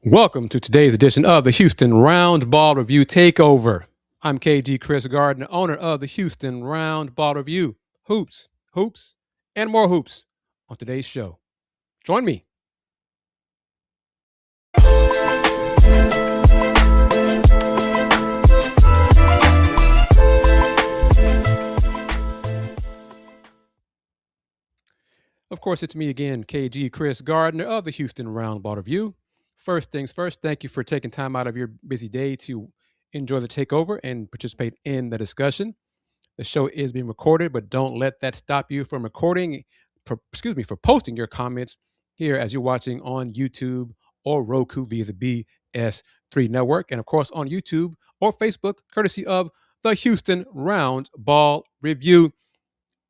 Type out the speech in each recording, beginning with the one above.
Welcome to today's edition of the Houston Roundball Review Takeover. I'm KG Chris Gardner, owner of the Houston Roundball Review. Hoops, and more hoops on today's show. Join me. Of course, it's me again, KG Chris Gardner of the Houston Roundball Review. First things first, thank you for taking time out of your busy day to enjoy the takeover and participate in the discussion. The show is being recorded, but don't let that stop you from for posting your comments here as you're watching on YouTube or Roku via the BS3 Network, and of course on YouTube or Facebook, courtesy of the Houston Roundball Review.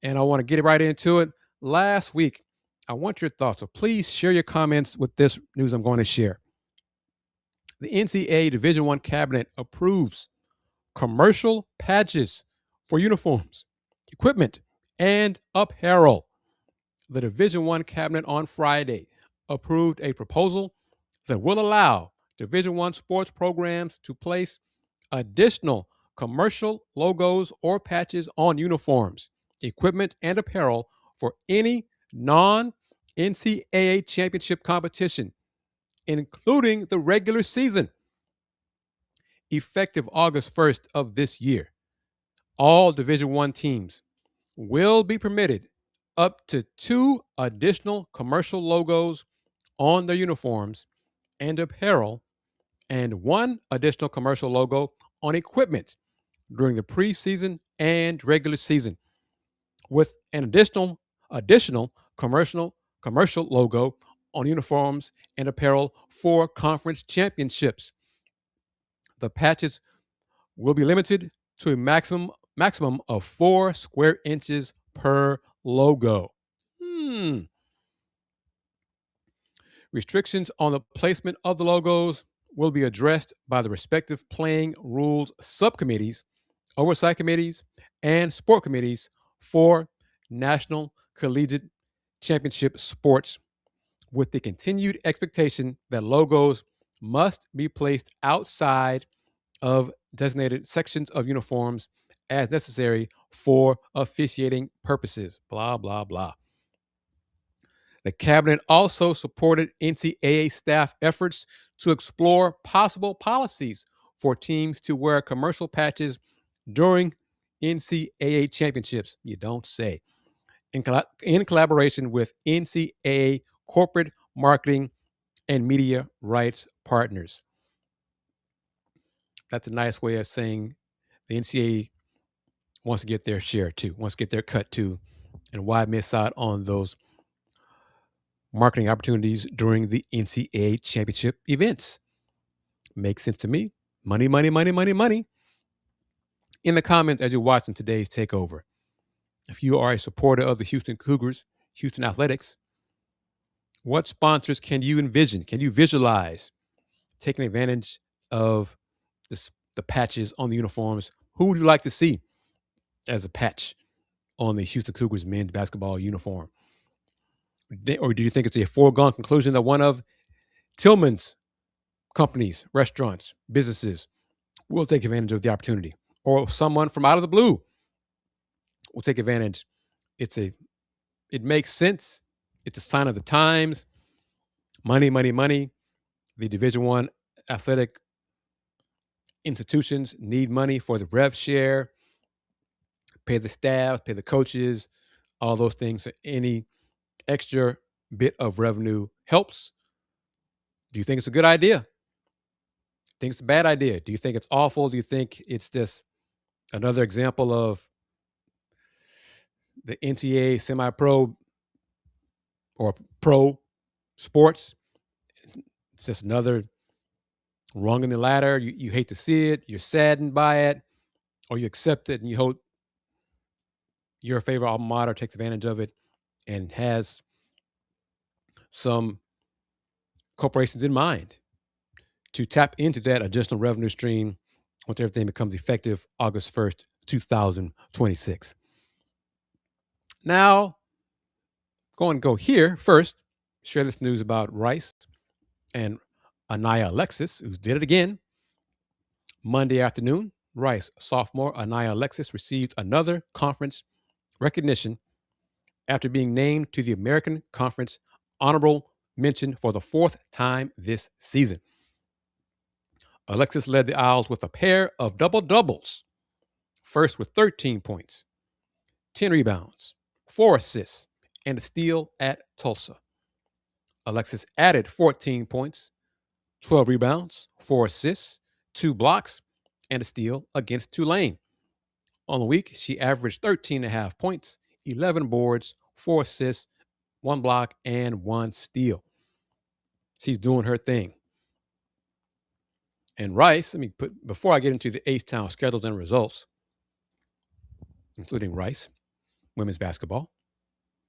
And I want to get right into it. Last week, I want your thoughts, so please share your comments with this news I'm going to share. The NCAA Division I Cabinet approves commercial patches for uniforms, equipment, and apparel. The Division I Cabinet on Friday approved a proposal that will allow Division I sports programs to place additional commercial logos or patches on uniforms, equipment, and apparel for any non-NCAA championship competition, including the regular season. Effective August 1st of this year, all Division I teams will be permitted up to 2 additional commercial logos on their uniforms and apparel, and 1 additional commercial logo on equipment during the preseason and regular season, with an additional commercial logo on uniforms and apparel for conference championships. The patches will be limited to a maximum of 4 square inches per logo. Restrictions on the placement of the logos will be addressed by the respective playing rules subcommittees, oversight committees, and sport committees for National Collegiate Championship sports, with the continued expectation that logos must be placed outside of designated sections of uniforms as necessary for officiating purposes. Blah, blah, blah. The cabinet also supported NCAA staff efforts to explore possible policies for teams to wear commercial patches during NCAA championships. You don't say. In collaboration with NCAA corporate marketing and media rights partners. That's a nice way of saying the NCAA wants to get their share too, wants to get their cut too, and why miss out on those marketing opportunities during the NCAA championship events? Makes sense to me. Money, money, money, money, money. In the comments as you're watching today's takeover, if you are a supporter of the Houston Cougars, Houston Athletics, what sponsors can you envision? Can you visualize taking advantage of the patches on the uniforms? Who would you like to see as a patch on the Houston Cougars men's basketball uniform? Or do you think it's a foregone conclusion that one of Tillman's companies, restaurants, businesses will take advantage of the opportunity? Or someone from out of the blue will take advantage? It makes sense. It's a sign of the times. Money, money, money. The Division I athletic institutions need money for the rev share, pay the staff, pay the coaches, all those things. So any extra bit of revenue helps. Do you think it's a good idea? Do you think it's a bad idea? Do you think it's awful? Do you think it's just another example of the NCAA semi-pro or pro sports? It's just another rung in the ladder. You hate to see it. You're saddened by it, or you accept it and you hope your favorite alma mater takes advantage of it and has some corporations in mind to tap into that additional revenue stream once everything becomes effective August 1st, 2026. Now, go here first, share this news about Rice and Aniah Alexis, who did it again. Monday afternoon, Rice sophomore Aniah Alexis received another conference recognition after being named to the American Conference Honorable Mention for the fourth time this season. Alexis led the Owls with a pair of double-doubles. First with 13 points, 10 rebounds, 4 assists, and a steal at Tulsa. Alexis added 14 points, 12 rebounds, 4 assists, 2 blocks, and a steal against Tulane. On the week, she averaged 13.5 points, 11 boards, 4 assists, 1 block, and 1 steal. She's doing her thing. And Rice, before I get into the H-Town schedules and results, including Rice, women's basketball,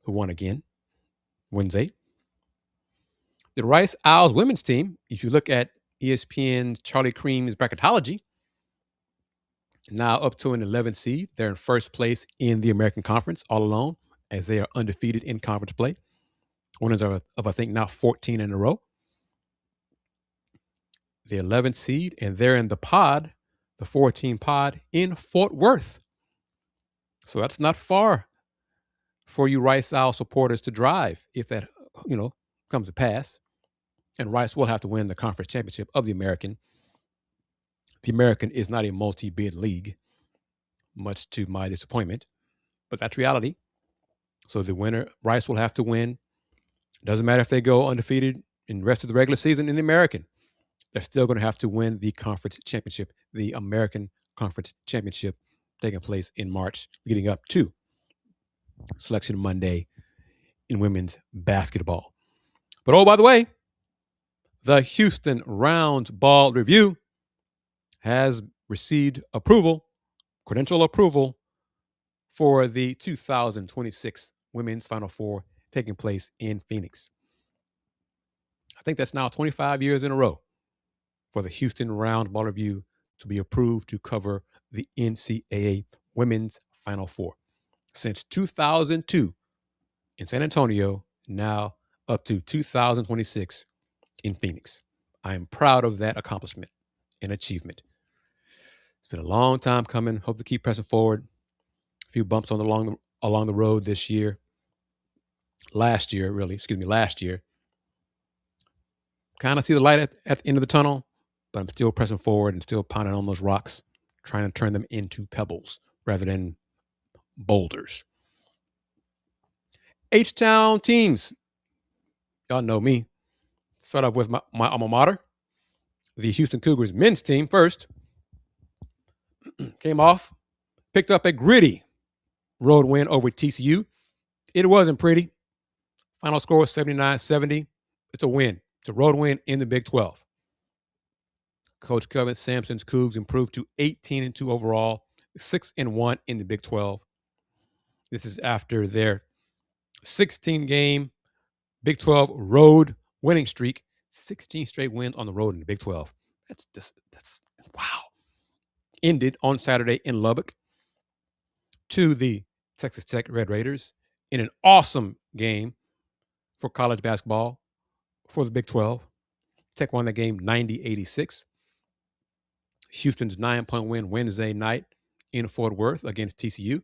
who won again Wednesday. The Rice Owls women's team, if you look at ESPN's Charlie Cream's bracketology, now up to an 11th seed. They're in first place in the American Conference all alone, as they are undefeated in conference play. Winners of I think, now 14 in a row. The 11th seed, and they're in the pod, the 14 pod in Fort Worth. So that's not far for you Rice Owl supporters to drive if that, comes to pass. And Rice will have to win the conference championship of the American. The American is not a multi-bid league, much to my disappointment, but that's reality. So the winner, Rice, will have to win. Doesn't matter if they go undefeated in the rest of the regular season in the American. They're still going to have to win the conference championship, the American Conference Championship, taking place in March, leading up to Selection Monday in women's basketball. But oh, by the way, the Houston Roundball Review has received credential approval for the 2026 Women's Final Four taking place in Phoenix. I think that's now 25 years in a row for the Houston Roundball Review to be approved to cover the NCAA Women's Final Four. Since 2002 in San Antonio, now up to 2026 in Phoenix. I am proud of that accomplishment and achievement. It's been a long time coming. Hope to keep pressing forward. A few bumps along the road this year. Last year. Kind of see the light at the end of the tunnel, but I'm still pressing forward and still pounding on those rocks, trying to turn them into pebbles rather than boulders. H-Town teams. Y'all know me. Start off with my alma mater, the Houston Cougars men's team first. Picked up a gritty road win over TCU. It wasn't pretty. Final score was 79-70. It's a win. It's a road win in the Big 12. Coach Kevin Sampson's Cougs improved to 18-2 overall, 6-1 in the Big 12. This is after their 16-game Big 12 road winning streak. 16 straight wins on the road in the Big 12. That's wow. Ended on Saturday in Lubbock to the Texas Tech Red Raiders in an awesome game for college basketball for the Big 12. Tech won that game 90-86. Houston's 9-point win Wednesday night in Fort Worth against TCU.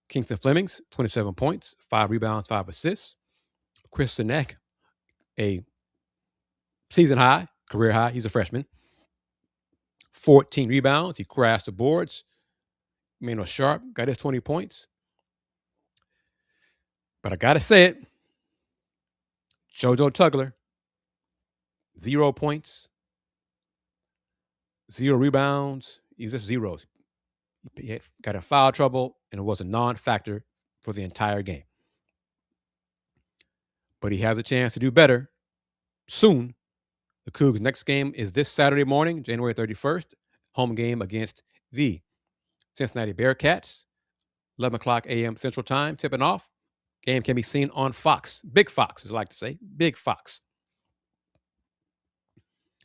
Kingston Flemings, 27 points, 5 rebounds, 5 assists. Chris Sinek, a season high, career high, he's a freshman. 14 rebounds, he crashed the boards. Mano Sharp got his 20 points. But I got to say it, JoJo Tugler, 0 points, 0 rebounds. He's just zeros. He got in foul trouble, and it was a non-factor for the entire game. But he has a chance to do better soon. The Cougs' next game is this Saturday morning, January 31st, home game against the Cincinnati Bearcats, 11 o'clock a.m. Central Time, tipping off. Game can be seen on Fox. Big Fox, as I like to say. Big Fox.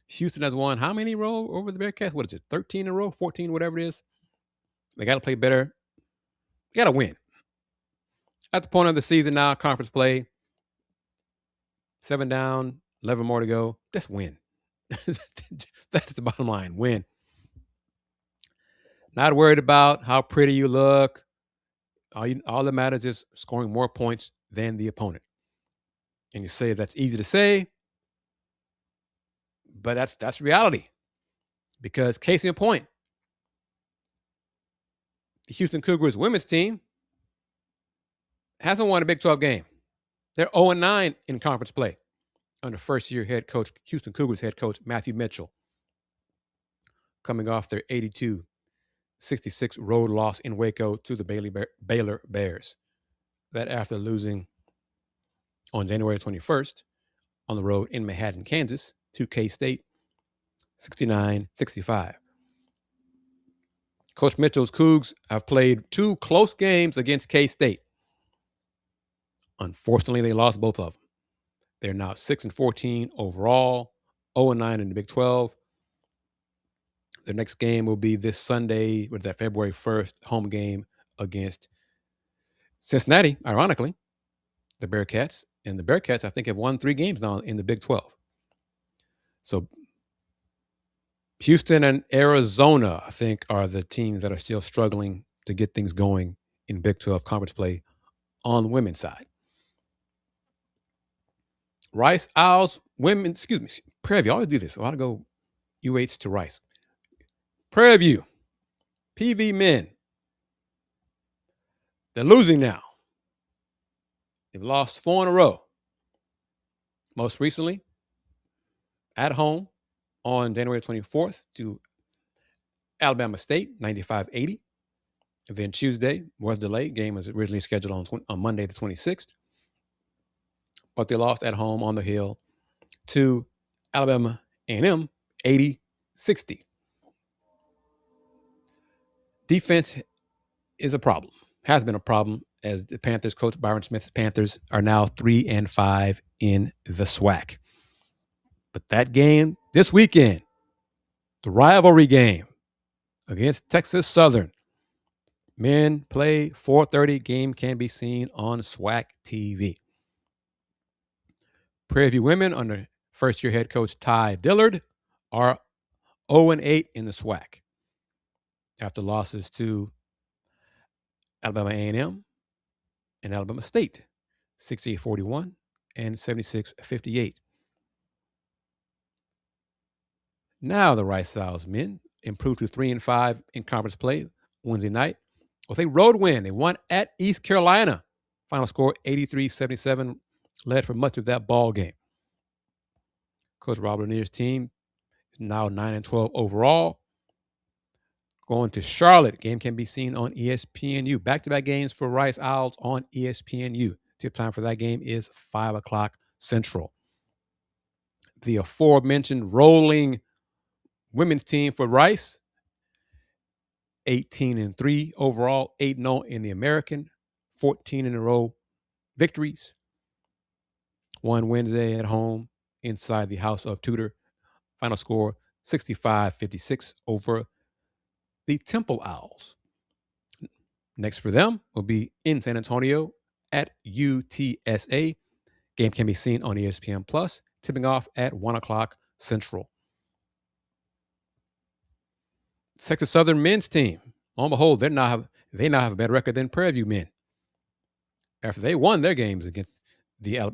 Houston has won how many in a row over the Bearcats? What is it, 13 in a row, 14, whatever it is? They got to play better. They got to win. At the point of the season now, conference play, 7 down, 11 more to go. Just win. That's the bottom line. Win. Not worried about how pretty you look. All that matters is scoring more points than the opponent. And you say that's easy to say, but that's reality. Because case in point, the Houston Cougars women's team hasn't won a Big 12 game. They're 0-9 in conference play under first-year head coach, Houston Cougars head coach Matthew Mitchell, coming off their 82-66 road loss in Waco to the Baylor Bears. That after losing on January 21st on the road in Manhattan, Kansas, to K-State, 69-65. Coach Mitchell's Cougs have played 2 close games against K-State. Unfortunately, they lost both of them. They're now 6-14 overall, 0-9 in the Big 12. Their next game will be this Sunday, with that February 1st home game against Cincinnati, ironically, the Bearcats. And the Bearcats, I think, have won 3 games now in the Big 12. So Houston and Arizona, I think, are the teams that are still struggling to get things going in Big 12 conference play on the women's side. Rice Owls women, Prairie View. I always do this. So I ought to go UH to Rice. Prairie View, PV men. They're losing now. They've lost 4 in a row. Most recently, at home on January 24th to Alabama State, 95-80. And then Tuesday was delayed. Game was originally scheduled on Monday the 26th. But they lost at home on the Hill to Alabama A&M, 80-60. Defense is a problem, has been a problem, as the Panthers coach Byron Smith's Panthers are now 3-5 in the SWAC. But that game this weekend, the rivalry game against Texas Southern, men play 4:30. Game can be seen on SWAC TV. Prairie View women under first-year head coach Ty Dillard are 0-8 in the SWAC after losses to Alabama A&M and Alabama State, 68-41 and 76-58. Now the Rice Owls men improved to 3-5 in conference play Wednesday night with a road win. They won at East Carolina. Final score 83-77, led for much of that ball game. Coach Rob Lanier's team is now 9-12 overall. Going to Charlotte. Game can be seen on ESPNU. Back-to-back games for Rice Owls on ESPNU. Tip time for that game is 5 o'clock Central. The aforementioned rolling women's team for Rice, 18-3 overall, 8-0 in the American, 14 in a row victories. Won Wednesday at home inside the House of Tudor. Final score 65-56 over the Temple Owls. Next for them will be in San Antonio at UTSA. Game can be seen on ESPN Plus, tipping off at 1 o'clock Central. Texas Southern men's team, on the whole, they now have a better record than Prairie View men after they won their games against the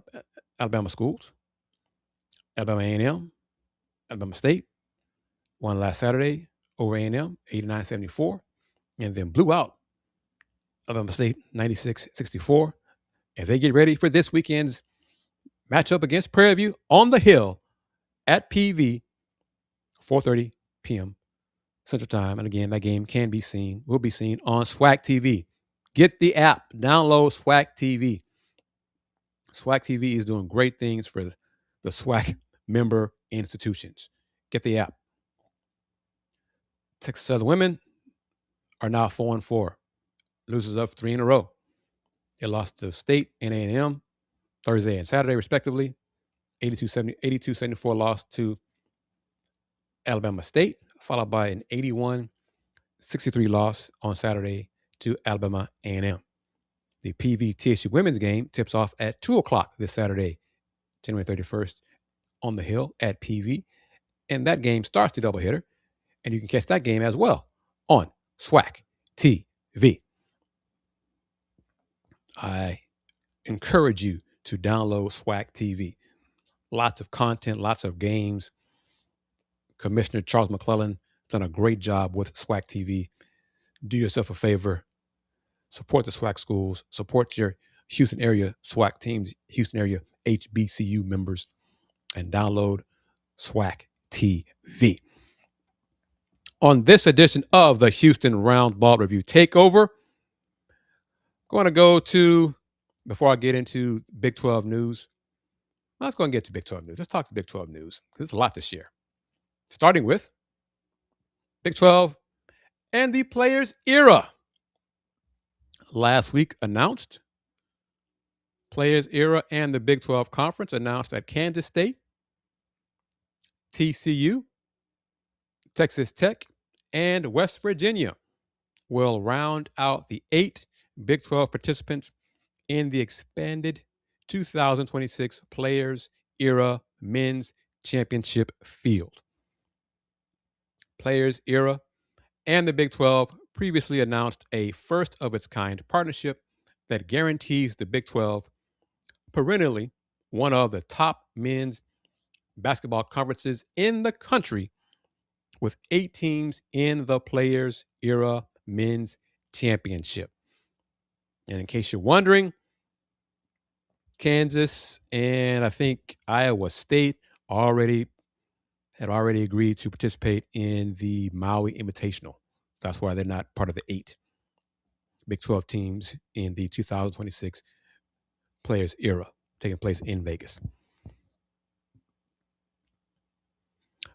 Alabama schools. Alabama A&M, Alabama State won last Saturday over A&M, 89-74, and then blew out Alabama State 96-64 as they get ready for this weekend's matchup against Prairie View on the Hill at PV, 4:30 p.m. Central Time. And again, that game will be seen on SWAC TV. Get the app. Download SWAC TV. SWAC TV is doing great things for the SWAC member institutions. Get the app. Texas Southern women are now 4-4. Losers of 3 in a row. They lost to State and A&M Thursday and Saturday, respectively. 82-74 loss to Alabama State, followed by an 81-63 loss on Saturday to Alabama A&M. The PV-TSU women's game tips off at 2 o'clock this Saturday, January 31st, on the Hill at PV. And that game starts the doubleheader, and you can catch that game as well on SWAC TV. I encourage you to download SWAC TV. Lots of content, lots of games. Commissioner Charles McClellan has done a great job with SWAC TV. Do yourself a favor. Support the SWAC schools. Support your Houston area SWAC teams, Houston area HBCU members, and download SWAC TV. On this edition of the Houston Roundball Review Takeover, going to go to, before I get into Big 12 news, let's go and get to Big 12 news. Let's talk to Big 12 news because there's a lot to share. Starting with Big 12 and the players' era. Last week announced, players' era and the Big 12 Conference announced that Kansas State, TCU, Texas Tech, and West Virginia will round out the 8 Big 12 participants in the expanded 2026 Players Era Men's Championship Field. Players Era and the Big 12 previously announced a first-of-its-kind partnership that guarantees the Big 12 perennially one of the top men's basketball conferences in the country, with 8 teams in the Players Era Men's Championship. And in case you're wondering, Kansas and I think Iowa State had already agreed to participate in the Maui Invitational. That's why they're not part of the 8 Big 12 teams in the 2026 Players Era taking place in Vegas.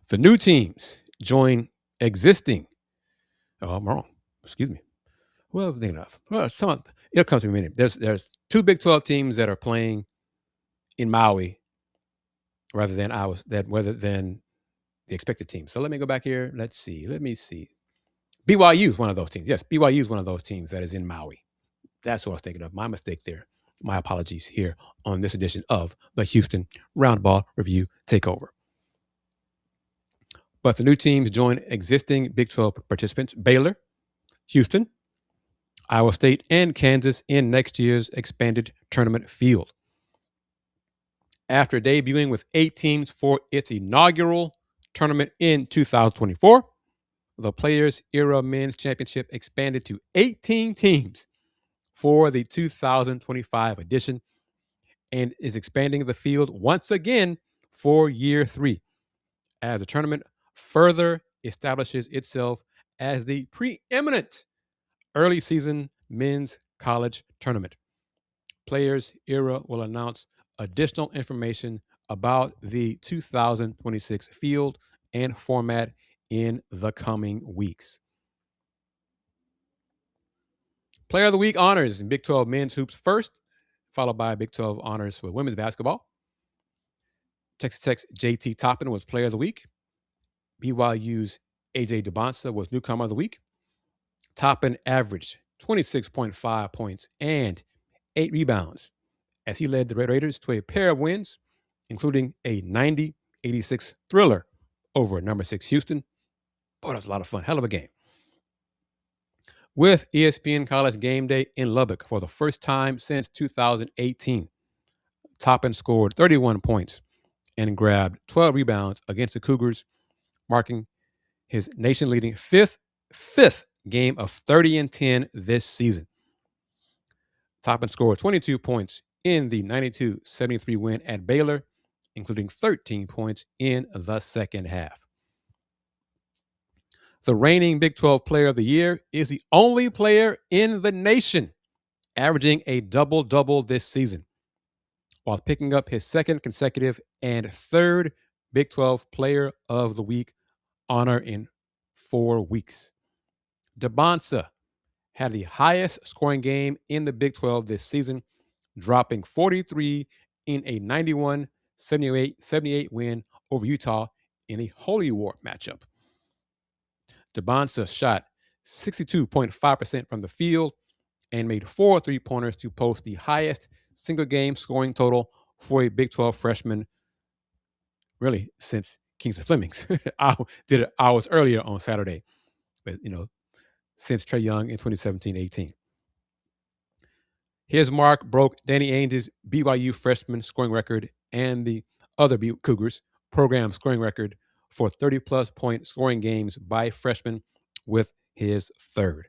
The new teams join existing. Oh, I'm wrong. Excuse me. What was I thinking of? Well, it'll come to me in a minute. There's 2 Big 12 teams that are playing in Maui rather than the expected team. So let me go back here. Let me see. BYU is one of those teams. Yes, BYU is one of those teams that is in Maui. That's what I was thinking of. My mistake there. My apologies here on this edition of the Houston Roundball Review Takeover. But the new teams join existing Big 12 participants: Baylor, Houston, Iowa State, and Kansas in next year's expanded tournament field. After debuting with 8 teams for its inaugural tournament in 2024, the Players Era Men's Championship expanded to 18 teams for the 2025 edition and is expanding the field once again for year 3 as the tournament further establishes itself as the preeminent early season men's college tournament. Players Era will announce additional information about the 2026 field and format in the coming weeks. Player of the Week honors in Big 12 men's hoops first, followed by Big 12 honors for women's basketball. Texas Tech's JT Toppin was Player of the Week. BYU's AJ DeBonsa was Newcomer of the Week. Toppin averaged 26.5 points and 8 rebounds as he led the Red Raiders to a pair of wins, including a 90-86 thriller over number 6 Houston. Boy, that was a lot of fun. Hell of a game. With ESPN College Game Day in Lubbock for the first time since 2018, Toppin scored 31 points and grabbed 12 rebounds against the Cougars, marking his nation-leading fifth game of 30 and 10 this season. Toppin scored 22 points in the 92-73 win at Baylor, including 13 points in the second half. The reigning Big 12 Player of the Year is the only player in the nation averaging a double-double this season, while picking up his second consecutive and third Big 12 Player of the Week honor in 4 weeks. DeBonsa had the highest scoring game in the Big 12 this season, dropping 43 in a 91-78 win over Utah in a Holy War matchup. DeBonsa shot 62.5% from the field and made 4 3-pointers to post the highest single-game scoring total for a Big 12 freshman, really, since Kingston Flemings. I did it hours earlier on Saturday, but since Trae Young in 2017-18. His mark broke Danny Ainge's BYU freshman scoring record and the other Cougars program scoring record for 30-plus point scoring games by freshmen with his third.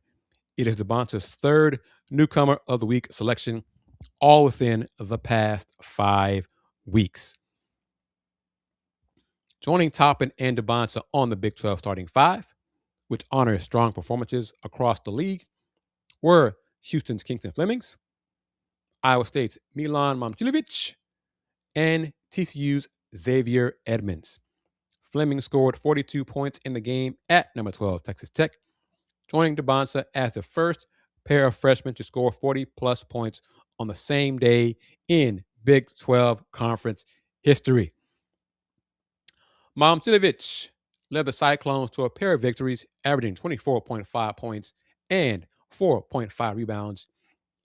It is Debonta's third newcomer of the week selection, all within the past 5 weeks. Joining Toppin and Debonta on the Big 12 starting five, which honors strong performances across the league, were Houston's Kingston Flemings, Iowa State's Milan Momcilovic, and TCU's Xavier Edmonds. Fleming scored 42 points in the game at number 12 Texas Tech, joining Debonta as the first pair of freshmen to score 40-plus points on the same day in Big 12 conference history. Momcilovic led the Cyclones to a pair of victories, averaging 24.5 points and 4.5 rebounds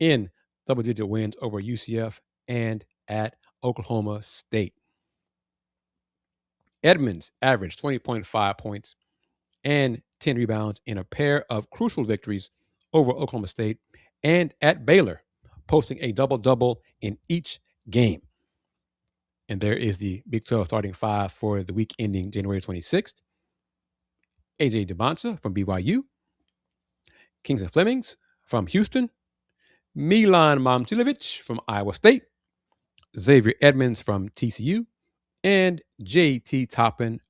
in double-digit wins over UCF and at Oklahoma State. Edmonds averaged 20.5 points and 10 rebounds in a pair of crucial victories over Oklahoma State and at Baylor, posting a double-double in each game. And there is the Big 12 starting five for the week ending January 26th. A.J. Debonta from BYU, Kingston Flemings from Houston, Milan Momcilovic from Iowa State, Xavier Edmonds from TCU, and J.T. Toppin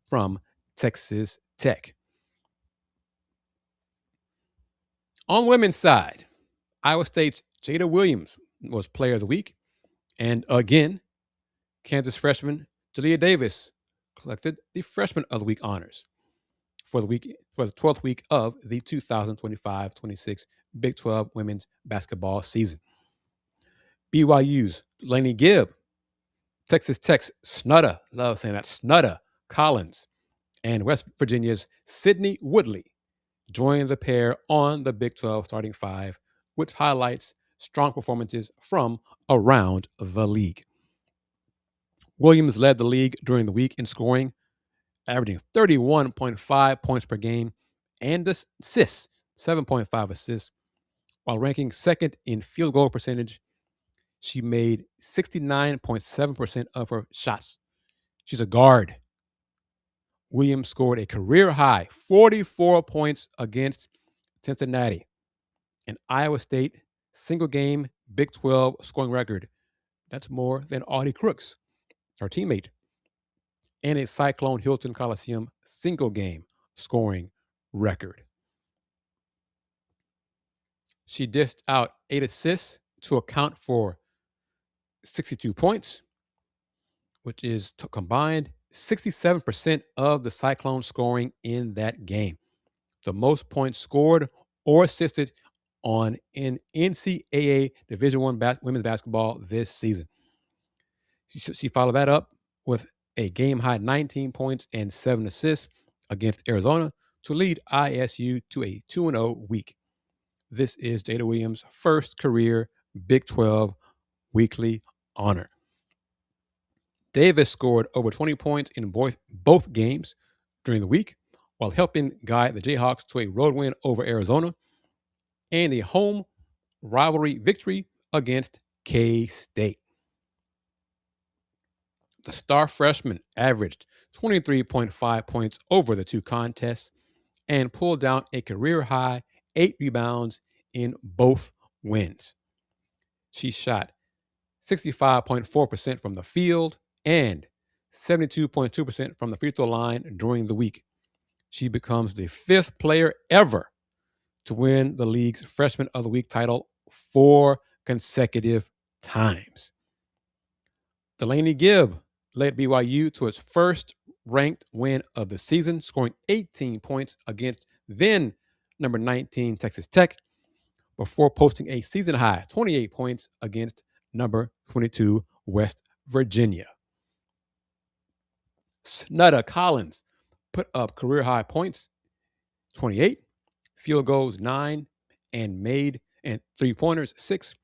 from Texas Tech. On women's side, Iowa State's Jada Williams was Player of the Week, and again, Kansas freshman Jalea Davis collected the Freshman of the Week honors for the 12th week of the 2025-26 Big 12 women's basketball season. BYU's Delaney Gibb, Texas Tech's Snudda, love saying that, Snudda Collins, and West Virginia's Sydney Woodley joined the pair on the Big 12 starting five, which highlights strong performances from around the league. Williams led the league during the week in scoring, averaging 31.5 points per game and assists, 7.5 assists, while ranking second in field goal percentage. She made 69.7% of her shots. She's a guard. Williams scored a career-high 44 points against Cincinnati, an Iowa State single-game Big 12 scoring record. That's more than Audie Crooks, her teammate, and a Cyclone Hilton Coliseum single-game scoring record. She dished out 8 assists to account for 62 points, which is combined 67% of the Cyclone scoring in that game. The most points scored or assisted on in NCAA Division I women's basketball this season. She followed that up with a game-high 19 points and 7 assists against Arizona to lead ISU to a 2-0 week. This is Jada Williams' first career Big 12 weekly honor. Davis scored over 20 points in both games during the week, while helping guide the Jayhawks to a road win over Arizona and a home rivalry victory against K-State. The star freshman averaged 23.5 points over the two contests and pulled down a career-high 8 rebounds in both wins. She shot 65.4% from the field and 72.2% from the free throw line during the week. She becomes the 5th player ever to win the league's Freshman of the Week title 4 consecutive times. Delaney Gibb led BYU to its first ranked win of the season, scoring 18 points against then number 19 Texas Tech, before posting a season-high 28 points against number 22 West Virginia. Snudda Collins put up career-high points, 28, field goals 9, and three-pointers 6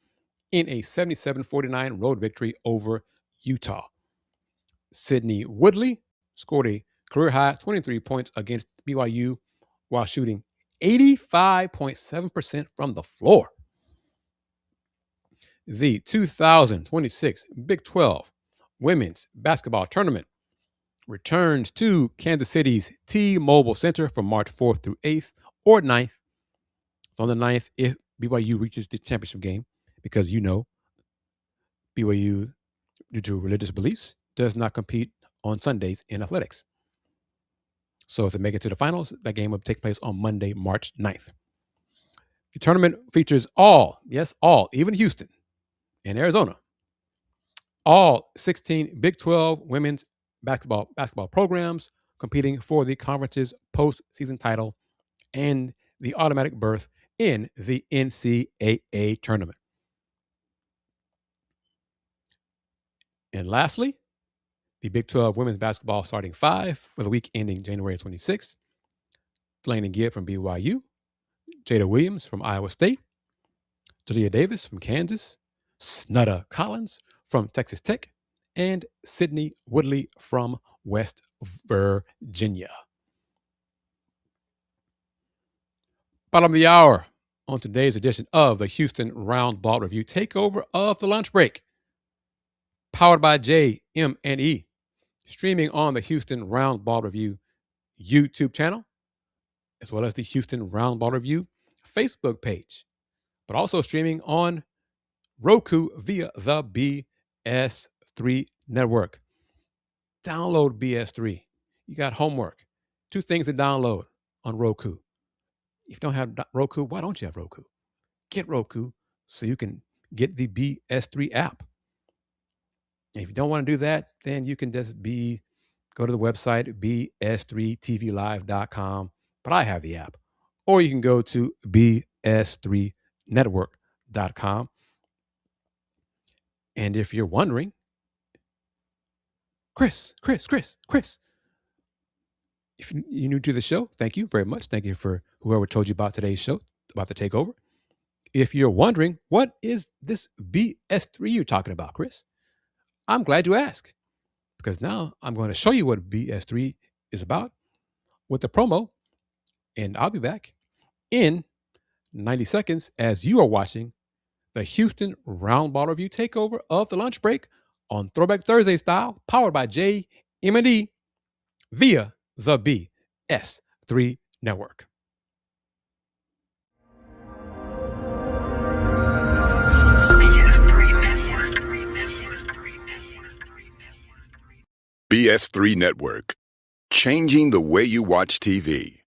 in a 77-49 road victory over Utah. Sydney Woodley scored a career-high 23 points against BYU while shooting 85.7% from the floor. The 2026 Big 12 Women's Basketball Tournament returns to Kansas City's T-Mobile Center from March 4th through 8th or 9th. On the 9th, if BYU reaches the championship game, because BYU, due to religious beliefs, does not compete on Sundays in athletics. So if they make it to the finals, that game will take place on Monday, March 9th. The tournament features all, even Houston and Arizona, all 16 Big 12 women's basketball programs competing for the conference's postseason title and the automatic berth in the NCAA tournament. And lastly, the Big 12 women's basketball starting five for the week ending January 26th. Delaney Gibb from BYU, Jada Williams from Iowa State, Jalea Davis from Kansas, Snudda Collins from Texas Tech, and Sydney Woodley from West Virginia. Bottom of the hour on today's edition of the Houston Roundball Review Takeover of the Lunch Break, powered by JM&E, streaming on the Houston Roundball Review YouTube channel, as well as the Houston Roundball Review Facebook page, but also streaming on Roku via the BS3 Network. Download BS3. You got homework. 2 things to download on Roku. If you don't have Roku, why don't you have Roku? Get Roku so you can get the BS3 app. And if you don't want to do that, then you can just go to the website, BS3TVlive.com. But I have the app. Or you can go to BS3Network.com. And if you're wondering, Chris, if you're new to the show, thank you very much. Thank you for whoever told you about today's show, about the takeover. If you're wondering, what is this BS3 you're talking about, Chris? I'm glad you asked, because now I'm going to show you what BS3 is about with the promo, and I'll be back in 90 seconds as you are watching the Houston Roundball Review Takeover of the Lunch Break on Throwback Thursday style, powered by JM&E via the BS3 Network. BS3 Network, changing the way you watch TV.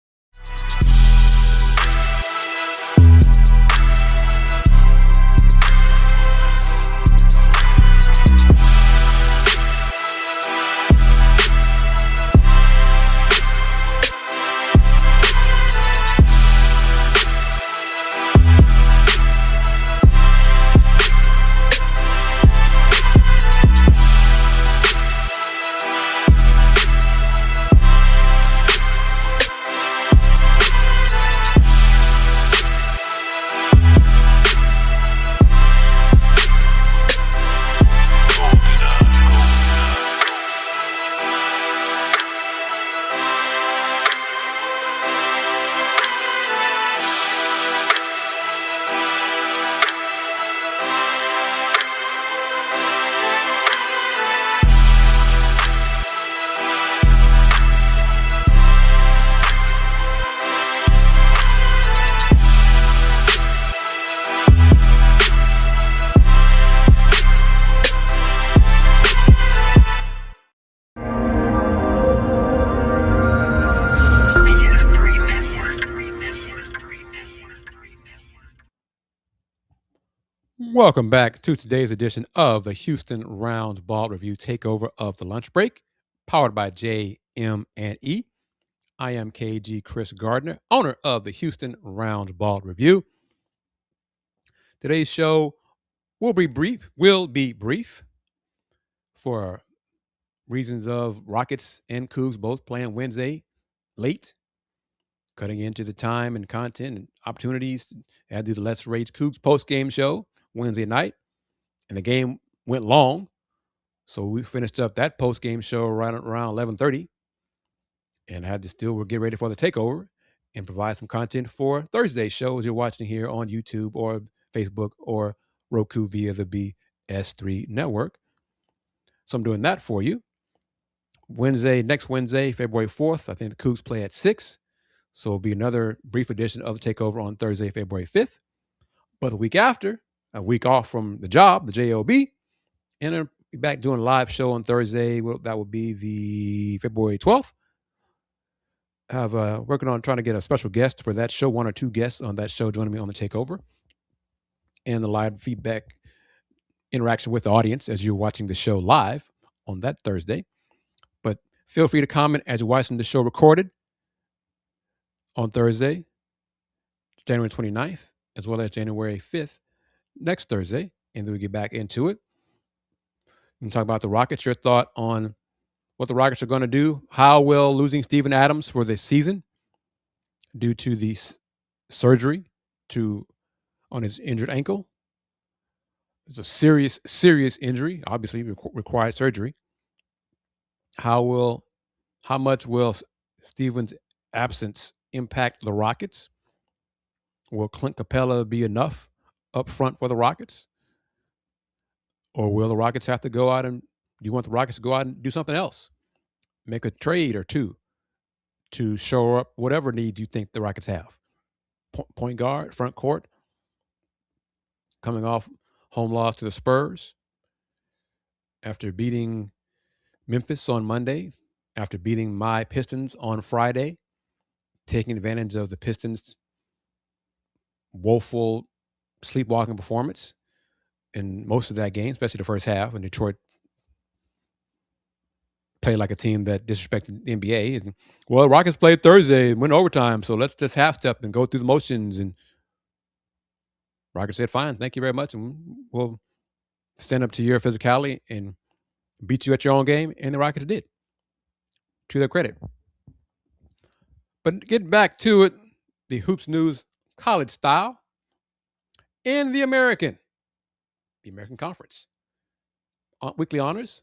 Welcome back to today's edition of the Houston Roundball Review Takeover of the Lunch Break, powered by JM&E. I am KG Chris Gardner, owner of the Houston Roundball Review. Today's show will be brief for reasons of Rockets and Cougs both playing Wednesday late, cutting into the time and content and opportunities. I had to do the Let's Rage Cougs post-game show Wednesday night, and the game went long, so we finished up that post-game show right around 11:30, And I had to still get ready for the takeover and provide some content for Thursday's show as you're watching here on YouTube or Facebook or Roku via the BS3 Network. So I'm doing that for you. Next Wednesday, February 4th, I think the Cougs play at 6. So it'll be another brief edition of the takeover on Thursday, February 5th. But the week after, a week off from the job, the JOB, and I'll be back doing a live show on Thursday. Well, that will be the February 12th. I have working on trying to get a special guest for that show, 1 or 2 guests on that show joining me on the takeover, and the live feedback interaction with the audience as you're watching the show live on that Thursday. But feel free to comment as you're watching the show recorded on Thursday, January 29th, as well as January 5th, next Thursday, and then we get back into it. We can talk about the Rockets, your thought on what the Rockets are going to do. How will losing Steven Adams for this season due to the surgery on his injured ankle? It's a serious injury, obviously required surgery. How much will Steven's absence impact the Rockets? Will Clint Capella be enough up front for the Rockets? Or will the Rockets have to go out and, do you want the Rockets to go out and do something else? Make a trade or two to shore up whatever needs you think the Rockets have. Point guard, front court, coming off home loss to the Spurs after beating Memphis on Monday, after beating my Pistons on Friday, taking advantage of the Pistons' woeful sleepwalking performance in most of that game, especially the first half, when Detroit played like a team that disrespected the NBA. And, well, Rockets played Thursday and went overtime, so let's just half step and go through the motions. And Rockets said, fine, thank you very much, and we'll stand up to your physicality and beat you at your own game. And the Rockets did, to their credit. But getting back to it, the Hoops News college style in the American Conference. Weekly honors,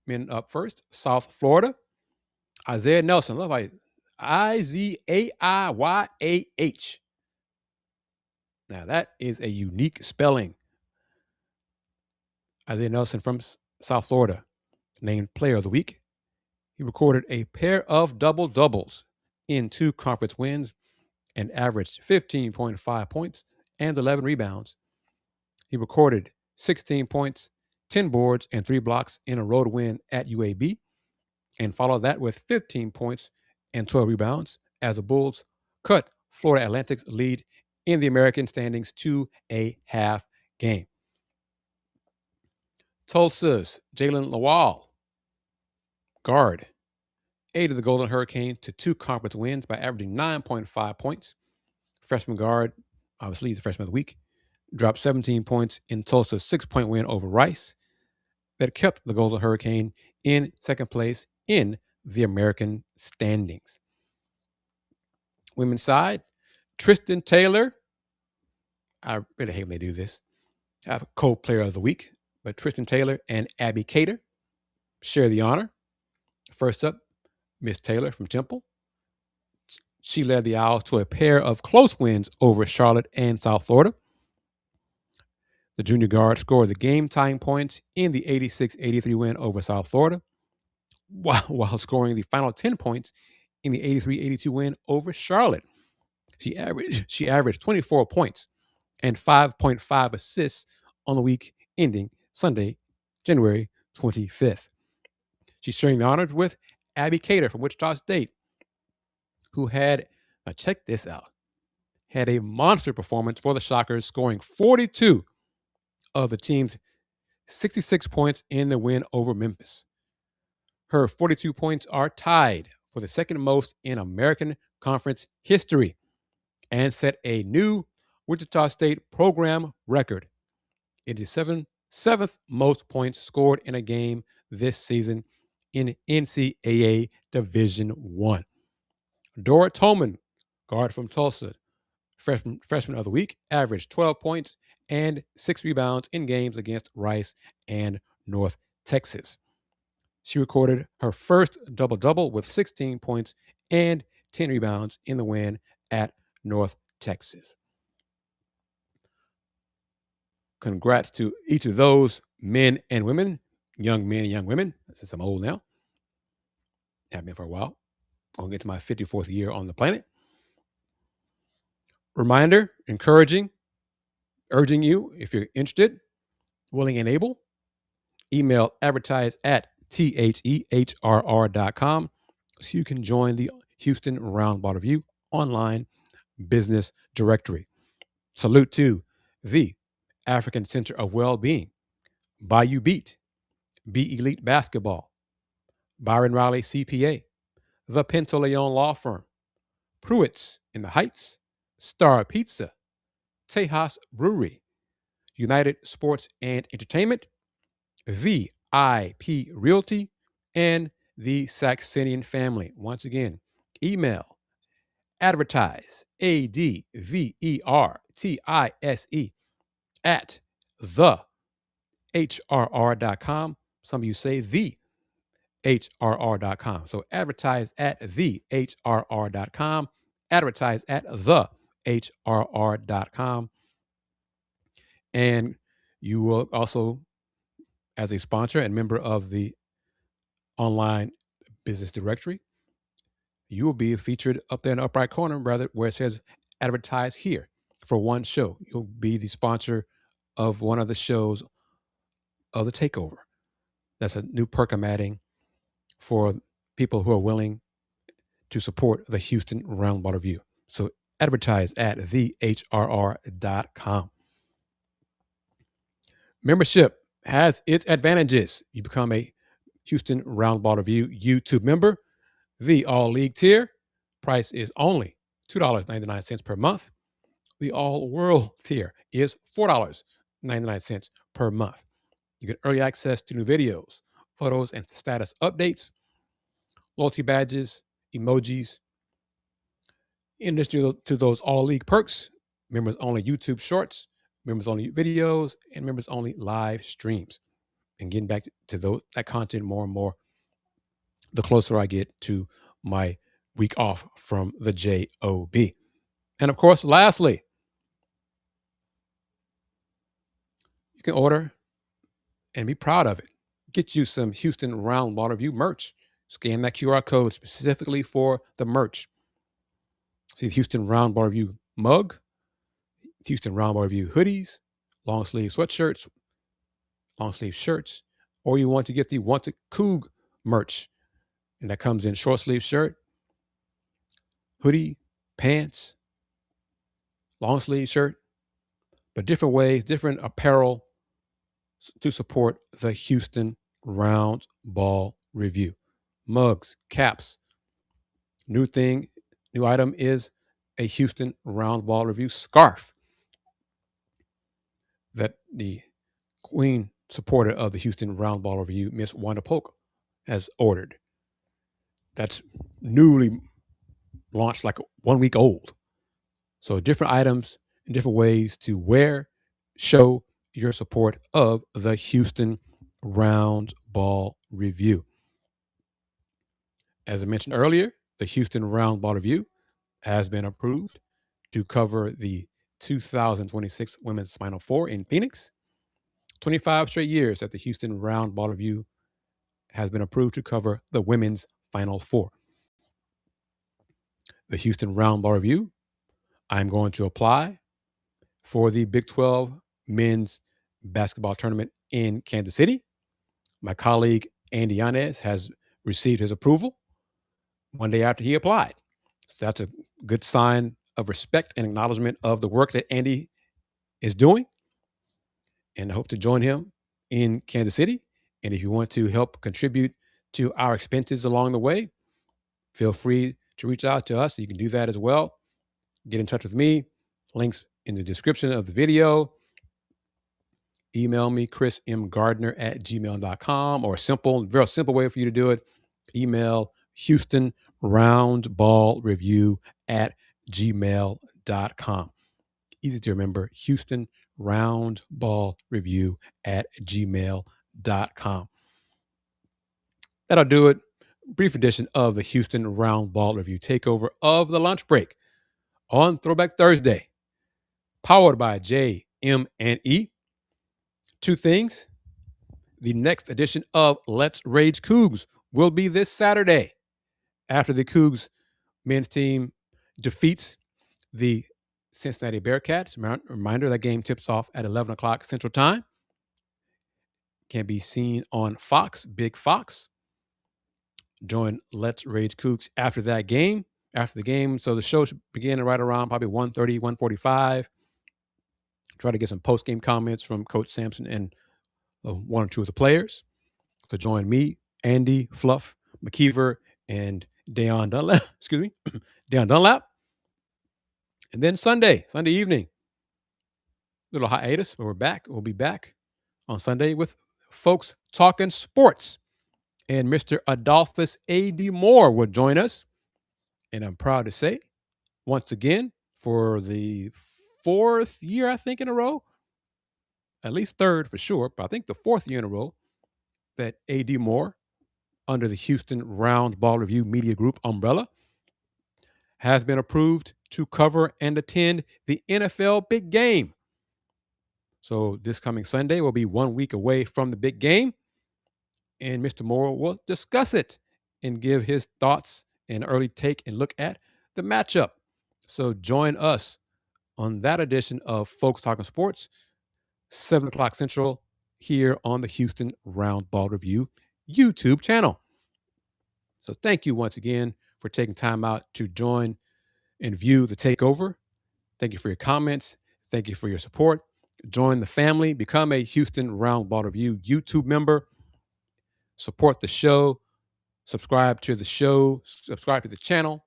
men up first, South Florida. Isaiah Nelson, love how Izaiyah. Now that is a unique spelling. Isaiah Nelson from South Florida, named Player of the Week. He recorded a pair of double-doubles in 2 conference wins and averaged 15.5 points and 11 rebounds. He recorded 16 points, 10 boards, and 3 blocks in a road win at UAB, and followed that with 15 points and 12 rebounds as the Bulls cut Florida Atlantic's lead in the American standings to a half game. Tulsa's Jalen Lawal, guard, aided the Golden Hurricane to 2 conference wins by averaging 9.5 points. Freshman guard, obviously he's the freshman of the week, dropped 17 points in Tulsa's 6-point win over Rice that kept the Golden Hurricane in second place in the American standings. Women's side, Tristan Taylor. I really hate when they do this. I have a co-player of the week, but Tristan Taylor and Abby Cater share the honor. First up, Miss Taylor from Temple. She led the Owls to a pair of close wins over Charlotte and South Florida. The junior guard scored the game-tying points in the 86-83 win over South Florida, while scoring the final 10 points in the 83-82 win over Charlotte. She averaged 24 points and 5.5 assists on the week ending Sunday, January 25th. She's sharing the honors with Abby Cater from Wichita State, who had, now check this out, had a monster performance for the Shockers, scoring 42 of the team's 66 points in the win over Memphis. Her 42 points are tied for the second most in American Conference history and set a new Wichita State program record. It is seventh most points scored in a game this season in NCAA Division I. Dora Tolman, guard from Tulsa, freshman of the week, averaged 12 points and 6 rebounds in games against Rice and North Texas. She recorded her first double-double with 16 points and 10 rebounds in the win at North Texas. Congrats to each of those men and women, young men and young women, since I'm old now. Have been for a while. Going to get to my 54th year on the planet. Reminder, encouraging, urging you, if you're interested, willing and able, email advertise@thehrr.com so you can join the Houston Roundball Review online business directory. Salute to the African Center of Well-Being, Bayou Beat, Be Elite Basketball, Byron Riley CPA, the Pantaleon Law Firm, Pruitt's in the Heights, Star Pizza, Tejas Brewery, United Sports and Entertainment, VIP Realty, and the Saxenian family. Once again, email advertise, ADVERTISE, at thehrr.com. Some of you say the HRR.com. So advertise at thehrr.com. Advertise at thehrr.com. And you will also, as a sponsor and member of the online business directory, you will be featured up there in the upper right corner, where it says advertise here for one show. You'll be the sponsor of one of the shows of the takeover. That's a new perk I'm adding for people who are willing to support the Houston Roundball Review. So advertise at thehrr.com. Membership has its advantages. You become a Houston Roundball Review YouTube member. The All League tier price is only $2.99 per month. The All World tier is $4.99 per month. You get early access to new videos, photos, and status updates, loyalty badges, emojis. In addition to those All League perks, members only YouTube shorts, members only videos, and members only live streams. And getting back to that content more and more, the closer I get to my week off from the JOB. And of course, lastly, you can order and be proud of it. Get you some Houston Roundball Review merch. Scan that QR code specifically for the merch. See the Houston Roundball Review mug, Houston Roundball Review hoodies, long sleeve sweatshirts, long sleeve shirts, or you want to get the Wanted Coug merch. And that comes in short sleeve shirt, hoodie, pants, long sleeve shirt, but different ways, different apparel to support the Houston Roundball Review. Mugs, caps. New item is a Houston Roundball Review scarf that the queen supporter of the Houston Roundball Review, Miss Wanda Polk, has ordered. That's newly launched, like 1 week old. So different items and different ways to show your support of the Houston Roundball Review. As I mentioned earlier, the Houston Roundball Review has been approved to cover the 2026 Women's Final Four in Phoenix. 25 straight years that the Houston Roundball Review has been approved to cover the Women's Final Four. The Houston Roundball Review, I'm going to apply for the Big 12 Men's Basketball Tournament in Kansas City. My colleague, Aniah, has received his approval one day after he applied. So that's a good sign of respect and acknowledgement of the work that Andy is doing. And I hope to join him in Kansas City. And if you want to help contribute to our expenses along the way, feel free to reach out to us. You can do that as well. Get in touch with me. Links in the description of the video. Email me, chrismgardner@gmail.com, or very simple way for you to do it. Email Houston Roundball Review @gmail.com. Easy to remember, Houston Roundball Review @gmail.com. That'll do it. brief edition of the Houston Roundball Review Takeover of the lunch break on Throwback Thursday, powered by J, M, and E. Two things. The next edition of Let's Rage Cougs will be this Saturday after the Cougs men's team defeats the Cincinnati Bearcats. Reminder, that game tips off at 11 o'clock Central Time. Can be seen on Fox, Big Fox. Join Let's Rage Cougs after that game. After the game, so the show should begin right around probably 1:30, 1:45. Try to get some post-game comments from Coach Sampson and one or two of the players. So join me, Andy, Fluff, McKeever, and Deion Dunlap. Deion Dunlap. And then Sunday evening, little hiatus, but we're back. We'll be back on Sunday with folks talking sports. And Mr. Adolphus A.D. Moore will join us. And I'm proud to say, once again, for the fourth year, I think, in a row, at least third for sure, but I think the fourth year in a row, that A.D. Moore, under the Houston Roundball Review Media Group umbrella, has been approved to cover and attend the NFL big game. So this coming Sunday will be 1 week away from the big game, and Mr. Moore will discuss it and give his thoughts and early take and look at the matchup. So join us on that edition of Folks Talking Sports, 7 o'clock Central, here on the Houston Roundball Review YouTube channel. So thank you once again for taking time out to join and view the takeover. Thank you for your comments. Thank you for your support. Join the family. Become a Houston Roundball Review YouTube member. Support the show. Subscribe to the show. Subscribe to the channel.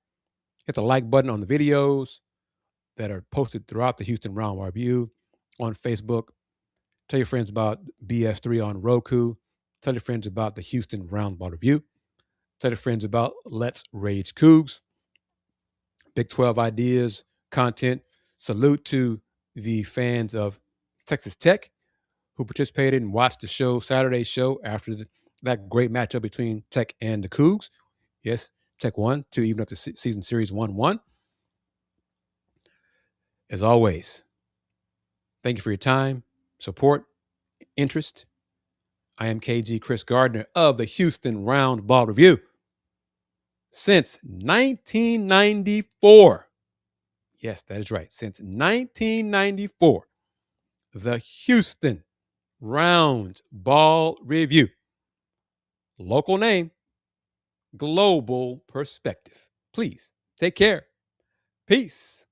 Hit the like button on the videos that are posted throughout the Houston Roundball Review on Facebook. Tell your friends about BS3 on Roku. Tell your friends about the Houston Roundball Review. Tell your friends about Let's Rage Cougs. Big 12 ideas, content. Salute to the fans of Texas Tech who participated and watched the show, Saturday's show, after that great matchup between Tech and the Cougs. Yes, Tech won to even up the season series 1-1. As always, thank you for your time, support, interest. I am KG Chris Gardner of the Houston Roundball Review. Since 1994, yes, that is right, since 1994, the Houston Roundball Review. Local name, global perspective. Please take care. Peace.